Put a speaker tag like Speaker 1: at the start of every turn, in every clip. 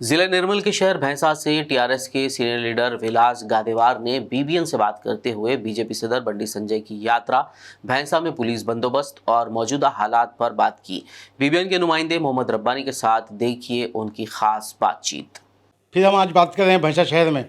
Speaker 1: जिले निर्मल के शहर भैंसा से टीआरएस के सीनियर लीडर विलास गादेवार ने बीबीएन से बात करते हुए बीजेपी सदर बंडी संजय की यात्रा, भैंसा में पुलिस बंदोबस्त और मौजूदा हालात पर बात की। बीबीएन के नुमाइंदे मोहम्मद रब्बानी के साथ देखिए उनकी खास बातचीत।
Speaker 2: फिर हम आज बात कर रहे हैं भैंसा शहर में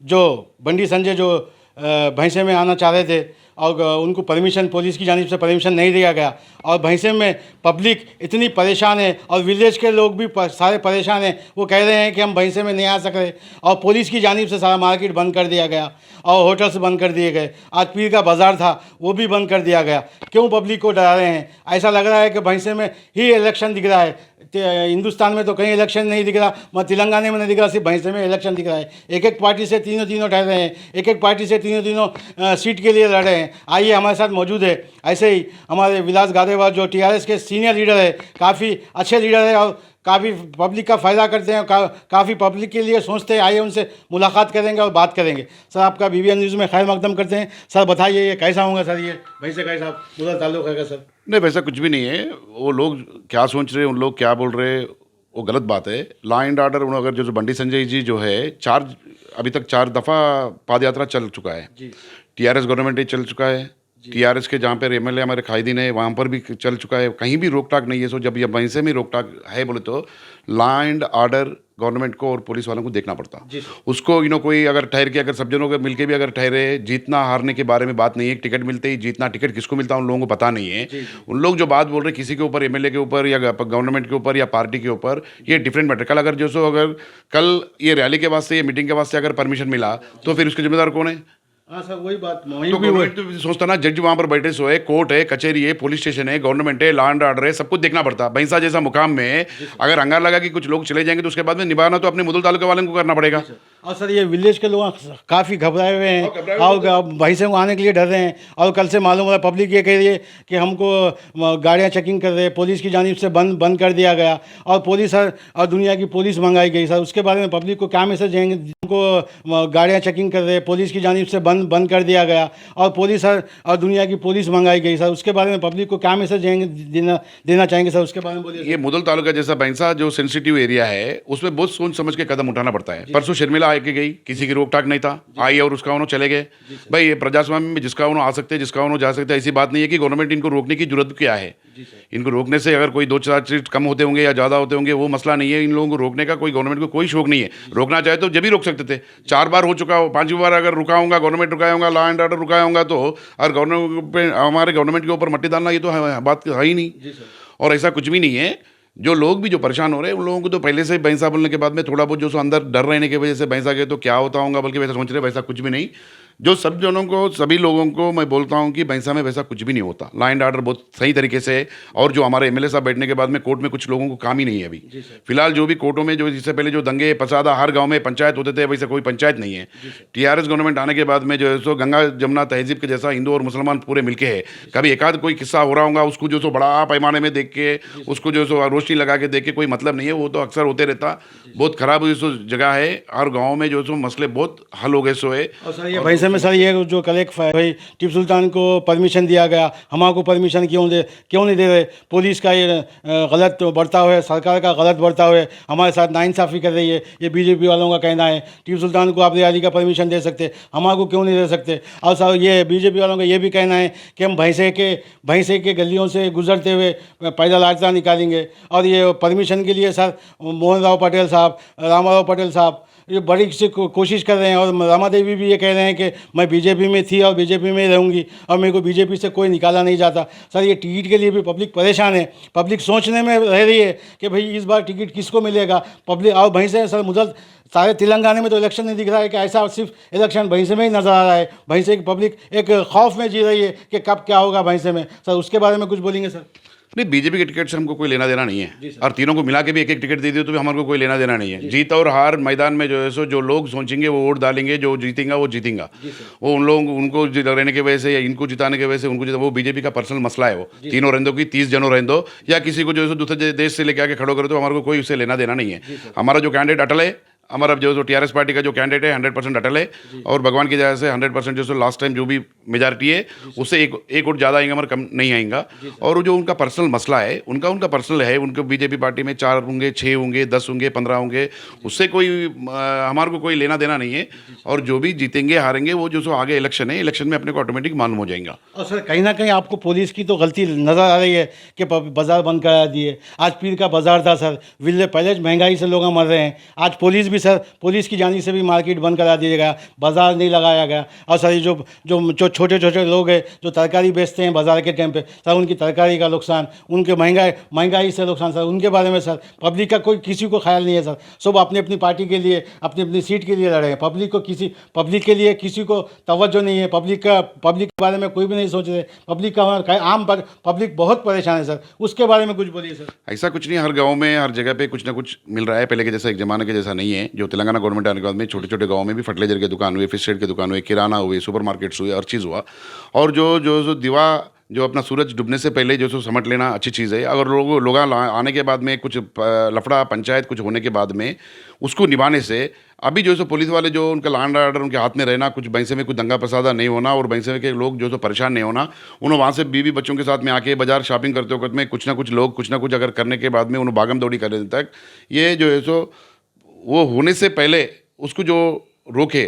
Speaker 2: जो बंडी संजय जो भैंसे में आना चाह रहे थे और उनको परमिशन पुलिस की जानिब से परमिशन नहीं दिया गया और भैंसे में पब्लिक इतनी परेशान है और विलेज के लोग भी सारे परेशान हैं। वो कह रहे हैं कि हम भैंसे में नहीं आ सक रहे और पुलिस की जानिब से सारा मार्केट बंद कर दिया गया और होटल्स बंद कर दिए गए। आज पीर का बाज़ार था वो भी बंद कर दिया गया। क्यों पब्लिक को डरा रहे हैं? ऐसा लग रहा है कि भैंसे में ही इलेक्शन दिख रहा है। हिंदुस्तान में तो कहीं इलेक्शन नहीं दिख रहा, मगर तेलंगाना में नहीं दिख रहा, सिर्फ भैंसे में इलेक्शन दिख रहा है। एक एक पार्टी से तीनों ठहर रहे हैं, एक एक पार्टी से तीनों सीट के लिए लड़ रहे हैं। आइए हमारे साथ मौजूद है ऐसे ही हमारे विलास गादेवार जो टीआरएस के सीनियर लीडर है, काफ़ी अच्छे लीडर है और काफ़ी पब्लिक का फ़ायदा करते हैं, काफ़ी पब्लिक के लिए सोचते हैं। आइए उनसे मुलाकात करेंगे और बात करेंगे। सर आपका बीबीएन न्यूज़ में खैर मकदम करते हैं। सर बताइए ये कैसा होगा सर? ये भैंसे कैसा पूरा ताल्लुक है सर?
Speaker 3: नहीं, वैसा कुछ भी नहीं है। वो लोग क्या सोच रहे हैं, उन लोग क्या बोल रहे हैं, वो गलत बात है। लॉ एंड ऑर्डर अगर जो बंडी संजय जी जो है अभी तक 4 दफ़ा पद यात्रा चल चुका है। टीआरएस गवर्नमेंट ही चल चुका है। टीआरएस के जहाँ पर एमएलए हमारे कायदीन है वहाँ पर भी चल चुका है। कहीं भी रोक टाक नहीं है। सो जब ये भैंसे में रोक टाक है बोले तो लॉ एंड ऑर्डर गवर्नमेंट को और पुलिस वालों को देखना पड़ता। उसको कोई अगर ठहर के अगर सब जनों के मिलके भी अगर ठहरे, जीतना हारने के बारे में बात नहीं है। टिकट मिलते ही जीतना, टिकट किसको मिलता है उन लोगों को पता नहीं है। उन लोग जो बात बोल रहे किसी के ऊपर, एमएलए के ऊपर या गवर्नमेंट के ऊपर या पार्टी के ऊपर, ये डिफरेंट मैटर। अगर कल ये रैली के वास्ते, ये मीटिंग के वास्ते अगर परमिशन मिला तो फिर उसके जिम्मेदार कौन है?
Speaker 2: हाँ सर वही बात।
Speaker 3: तो गवर्नमेंट तो सोचता ना, जज वहाँ पर बैठे सो है, कोर्ट है, कचहरी है, पुलिस स्टेशन है, गवर्नमेंट है, लॉ एंड ऑर्डर है, सब कुछ देखना पड़ता। भैंसा जैसा मुकाम में अगर अंगार लगा कि कुछ लोग चले जाएंगे तो उसके बाद में निभाना तो अपने मुदल तालुका वाले को करना पड़ेगा।
Speaker 2: और सर ये विलेज के लोग काफ़ी घबराए हुए हैं और भैंसे को आने के लिए डर रहे हैं। और कल से मालूम हो रहा है पब्लिक ये कह रही है कि हमको गाड़ियाँ चेकिंग कर रहे हैं, पुलिस की जानिब से बंद कर दिया गया और पुलिस और दुनिया की पुलिस मंगाई गई। सर उसके बारे में पब्लिक को क्या मैसेज देंगे? हमको गाड़ियाँ चेकिंग कर रहे हैं, पुलिस की जानिब से बंद कर दिया गया और पुलिस और दुनिया की पुलिस मंगाई गई। सर उसके बारे में पब्लिक को क्या मैसेज देना चाहेंगे सर? उसके बारे में बोलिए।
Speaker 3: ये मुदल तालुका जैसा भैंसा जो सेंसिटिव एरिया है उसमें बहुत सोच समझ के कदम उठाना पड़ता है। परसों शर्मिला आके गई, किसी की रोक टाक नहीं था, आई और उसका उन्होंने चले गए। भाई ये प्रजास्वाम्य में जिसका उन्होंने आ सकते हैं, जिसका उन्होंने जा सकते हैं, ऐसी बात नहीं है कि गवर्नमेंट इनको रोकने की जरूरत क्या है। इनको रोकने से अगर कोई 2-4 सीट कम होते होंगे या ज़्यादा होते होंगे वो मसला नहीं है। इन लोगों को रोकने का कोई गवर्नमेंट को कोई शौक नहीं है। रोकना चाहे तो जब भी रोक सकते थे। 4 बार हो चुका हो, 5वीं बार अगर रुका होगा, गवर्नमेंट रुकाया होगा, लॉ एंड ऑर्डर रुकाया होगा तो और गवर्नमेंट पे हमारे गवर्नमेंट के ऊपर मट्टी डालना ये तो बात है ही नहीं। और ऐसा कुछ भी नहीं है। जो लोग भी जो परेशान हो रहे हैं उन लोगों को तो पहले से भैंसा बोलने के बाद में थोड़ा बहुत जो सो अंदर डर रहने की वजह से भैंसा के तो क्या होता होगा, बल्कि वैसा सोच रहे वैसा कुछ भी नहीं। जो सब जनों को, सभी लोगों को मैं बोलता हूं कि भैंसा में वैसा कुछ भी नहीं होता। लॉ एंड ऑर्डर बहुत सही तरीके से है। और जो हमारे एमएलए साहब बैठने के बाद में कोर्ट में कुछ लोगों को काम ही नहीं है अभी फिलहाल। जो भी कोर्टों में जो इससे पहले जो दंगे फसादा हर गाँव में पंचायत होते थे, वैसे कोई पंचायत नहीं है। टीआरएस गवर्नमेंट आने के बाद में जो है सो गंगा जमुना तहजीब के जैसा हिंदू और मुसलमान पूरे मिलके है। कभी एकाध कोई किस्सा हो रहा होगा उसको जो सो बड़ा पैमाने में देख के, उसको जो सो रोशनी लगा के देख के कोई मतलब नहीं है। वो तो अक्सर होते रहता। बहुत खराब जो जगह है, हर गाँव में जो सो मसले बहुत हल हो गए सो है।
Speaker 2: और सर ये भैंसे में सर ये जो कल एक भाई टीपू सुल्तान को परमिशन दिया गया, हमारे को परमिशन क्यों नहीं दे रहे? पुलिस का ये गलत बर्ताव है, सरकार का गलत बर्ताव है, हमारे साथ नाइंसाफ़ी कर रही है। ये बीजेपी वालों का कहना है। टीपू सुल्तान को आप रैली का परमिशन दे सकते, हमारे को क्यों नहीं दे सकते? और सर ये बीजेपी वालों का ये भी कहना है कि हम भैंसे के गलियों से गुजरते हुए पैदल यात्रा निकालेंगे। और ये परमिशन के लिए सर मोहन राव पटेल साहब, रामाराव पटेल साहब ये बड़ी सी कोशिश कर रहे हैं। और रमा देवी भी ये कह रहे हैं कि मैं बीजेपी में थी और बीजेपी में रहूँगी और मेरे को बीजेपी से कोई निकाला नहीं जाता। सर ये टिकट के लिए भी पब्लिक परेशान है। पब्लिक सोचने में रह रही है कि भाई इस बार टिकट किसको मिलेगा। पब्लिक और भैंसे सर मुदल सारे तेलंगाना में तो इलेक्शन नहीं दिख रहा है कि ऐसा सिर्फ इलेक्शन भैंसे में ही नज़र आ रहा है। भैंसे की पब्लिक एक खौफ में जी रही है कि कब क्या होगा भैंसे में। सर उसके बारे में कुछ बोलेंगे सर?
Speaker 3: नहीं, बीजेपी के टिकट से हमको कोई लेना देना नहीं है। और तीनों को मिला के भी एक एक टिकट दे दियो तो भी हमारे को कोई लेना देना नहीं है। जीत और हार मैदान में जो है सो जो लोग सोचेंगे वो वोट डालेंगे, जो जीतेंगे वो जीतेंगा। वो उन लोग उनको रहने की वजह से या इनको जिताने की वजह से उनको वो बीजेपी का पर्सनल मसला है। वो तीनों रहने दो की 30 जनों रहने दो या किसी को जो है दूसरे देश से लेके आके खड़ो करो तो हमारे को कोई उससे लेना देना नहीं है। हमारा जो कैंडिडेट अटल है, हमारा जो टीआरएस पार्टी का जो कैंडिडेट है 100% अटल है और भगवान की दया से 100% जो लास्ट टाइम जो भी मेजॉरिटी है उससे एक वोट ज़्यादा आएंगे, हमारा कम नहीं आएगा। और जो उनका पर्सनल मसला है उनका पर्सनल है, उनको बीजेपी पार्टी में 4 होंगे, 6 होंगे, 10 होंगे, 15 होंगे, उससे कोई हमारे को कोई लेना देना नहीं है। और जो भी जीतेंगे हारेंगे वो जो आगे इलेक्शन है, इलेक्शन में अपने को ऑटोमेटिक मालूम हो जाएगा।
Speaker 2: और सर कहीं ना कहीं आपको पुलिस की तो गलती नज़र आ रही है कि बाज़ार बंद करा दिए। आज पीर का बाज़ार था सर, विले पहले महंगाई से लोग मर रहे हैं, आज पुलिस भी सर, पुलिस की जानी से भी मार्केट बंद करा दिया गया, बाज़ार नहीं लगाया गया। और सर ये जो छोटे छोटे लोग हैं जो तरकारी बेचते हैं बाज़ार के टाइम पे सर, उनकी तरकारी का नुकसान, उनके महंगाई से नुकसान सर, उनके बारे में सर पब्लिक का कोई किसी को ख्याल नहीं है सर। सब अपनी अपनी पार्टी के लिए अपनी अपनी सीट के लिए लड़े हैं, पब्लिक के लिए किसी को तवज्जो नहीं है, पब्लिक के बारे में कोई भी नहीं सोच रहे। पब्लिक का आम पब्लिक बहुत परेशान है सर, उसके बारे में कुछ बोलिए सर।
Speaker 3: ऐसा कुछ नहीं, हर गांव में हर जगह पे कुछ ना कुछ मिल रहा है, पहले के जैसा एक ज़माने के जैसा नहीं है। जो तेलंगाना गवर्नमेंट आने के बाद में छोटे छोटे गाँव में भी फर्टिलाइजर की दुकान हुई, फिश ट्रेड की दुकान हुई, किराना हुए, सुपर मार्केट्स हुए, हर चीज़ हुआ। और जो दिवा जो अपना सूरज डूबने से पहले जो सो समझ लेना अच्छी चीज़ है। अगर लोग आने के बाद में कुछ लफड़ा पंचायत कुछ होने के बाद में उसको निभाने से अभी जो सो पुलिस वाले जो उनका लैंड ऑर्डर उनके हाथ में रहना, कुछ भैंसे में कुछ दंगा फसादा नहीं होना और भैंसे के लोग जो सो परेशान नहीं होना, उन्होंने वहाँ से बीवी बच्चों के साथ में आके बाजार शॉपिंग करते वक्त में कुछ ना कुछ अगर करने के बाद में उन्हें भागम दौड़ी करने तक ये जो है सो वो होने से पहले उसको जो रोके,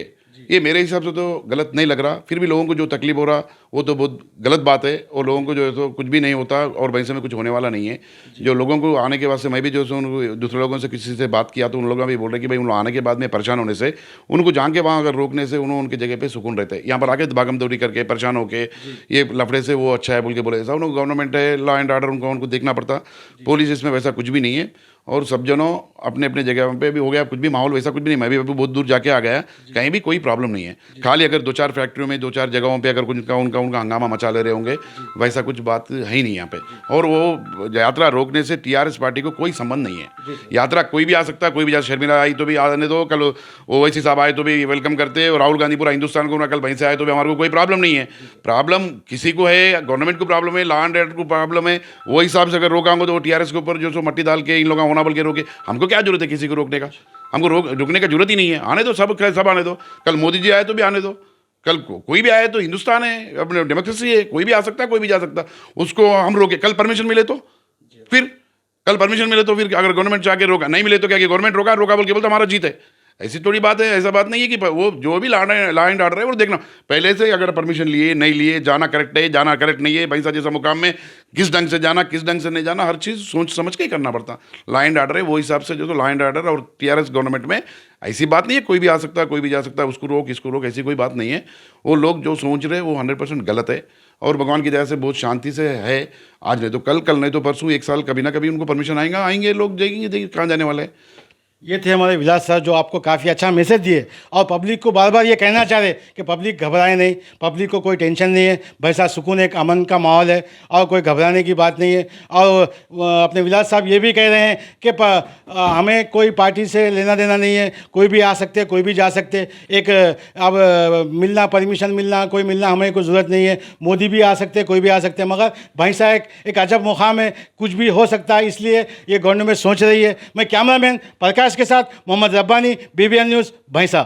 Speaker 3: ये मेरे हिसाब से तो गलत नहीं लग रहा। फिर भी लोगों को जो तकलीफ हो रहा वो तो बहुत गलत बात है और लोगों को जो है तो कुछ भी नहीं होता और वैसे में कुछ होने वाला नहीं है। जो लोगों को आने के बाद से मैं भी जो है उनको दूसरे लोगों से किसी से बात किया तो उन लोगों भी बोल रहे कि भाई उन लोग आने के बाद में परेशान होने से उनको जान के वहाँ अगर रोकने से उन्होंने उनकी जगह पे सुकून रहता है। यहाँ पर आके भागम दौड़ी करके परेशान होके ये लफड़े से वो अच्छा है बोल के बोले, ऐसा उनको गवर्नमेंट है, लॉ एंड ऑर्डर उनको देखना पड़ता। पुलिस इसमें वैसा कुछ भी नहीं है और सब जनों अपने अपने जगह पे भी हो गया, कुछ भी माहौल वैसा कुछ भी नहीं। मैं भी अभी बहुत दूर जाके आ गया, कहीं भी कोई प्रॉब्लम नहीं है। खाली अगर 2-4 फैक्ट्रियों में 2-4 जगहों पे अगर कुछ उनका हंगामा मचा ले रहे होंगे, वैसा कुछ बात है ही नहीं यहाँ पे। और वो यात्रा रोकने से टीआरएस पार्टी को कोई संबंध नहीं है। यात्रा कोई भी आ सकता है, कोई भी, शर्मिला आई तो भी आने दो, कल ओवैसी साहब आए तो भी वेलकम करते, और राहुल गांधी पूरा हिंदुस्तान को कल वहीं से आए तो भी हमारे को कोई प्रॉब्लम नहीं है। प्रॉब्लम किसी को है, गवर्नमेंट को प्रॉब्लम है, लॉ एंड ऑर्डर को प्रॉब्लम है, वो हिसाब से अगर रोका होंगे तो टीआरएस के ऊपर जो सो मट्टी डाल के इन लोगों होना बोल के रोके। हमको क्या जरूरत है किसी को रोकने का? हमको रुकने का जरूरत ही नहीं है। आने दो, सब आने दो। कल मोदी जी आए तो भी आने दो, कल कोई भी आए तो हिंदुस्तान है, अपने डेमोक्रेसी है, कोई भी आ सकता है, कोई भी जा सकता। उसको हम रोके, कल परमिशन मिले तो फिर अगर गवर्नमेंट चाह के रोका, नहीं मिले तो क्या कि गवर्नमेंट रोका बोल के बोलता हमारा जीत है। ऐसी थोड़ी बात है। ऐसा बात नहीं है कि वो जो भी लॉ एंड ऑर्डर है वो देखना पहले से, अगर परमिशन लिए नहीं लिए, जाना करेक्ट है, जाना करेक्ट नहीं है, भैंसा जैसा मुकाम में किस ढंग से जाना, किस ढंग से नहीं जाना, हर चीज़ सोच समझ के ही करना पड़ता। लॉ एंड ऑर्डर है वो हिसाब से जो तो लॉ एंड ऑर्डर। और टीआरएस गवर्नमेंट में ऐसी बात नहीं है कोई भी आ सकता है, कोई भी जा सकता है, उसको रोक इसको रोक, ऐसी कोई बात नहीं है। वो लोग जो सोच रहे हैं वो 100% गलत है और भगवान की दया से बहुत शांति से है। आज नहीं तो कल नहीं तो परसों, 1 साल कभी ना कभी उनको परमिशन आएंगे, लोग जाएंगे, देखिए कहाँ जाने वाले हैं।
Speaker 2: ये थे हमारे विलास सर जो आपको काफ़ी अच्छा मैसेज दिए और पब्लिक को बार बार ये कहना चाह रहे कि पब्लिक घबराए नहीं, पब्लिक को कोई टेंशन नहीं है, वैसा सुकून, एक अमन का माहौल है और कोई घबराने की बात नहीं है। और अपने विलास साहब ये भी कह रहे हैं कि हमें कोई पार्टी से लेना देना नहीं है, कोई भी आ सकते, कोई भी जा सकते। एक अब परमिशन मिलना कोई मिलना हमें कोई ज़रूरत नहीं है, मोदी भी आ सकते, कोई भी आ सकते, मगर भैंसा एक अजब मुकाम है, कुछ भी हो सकता है, इसलिए ये गवर्नमेंट सोच रही है। मैं कैमरामैन प्रकाश के साथ मोहम्मद रब्बानी, BBN न्यूज़, भैंसा।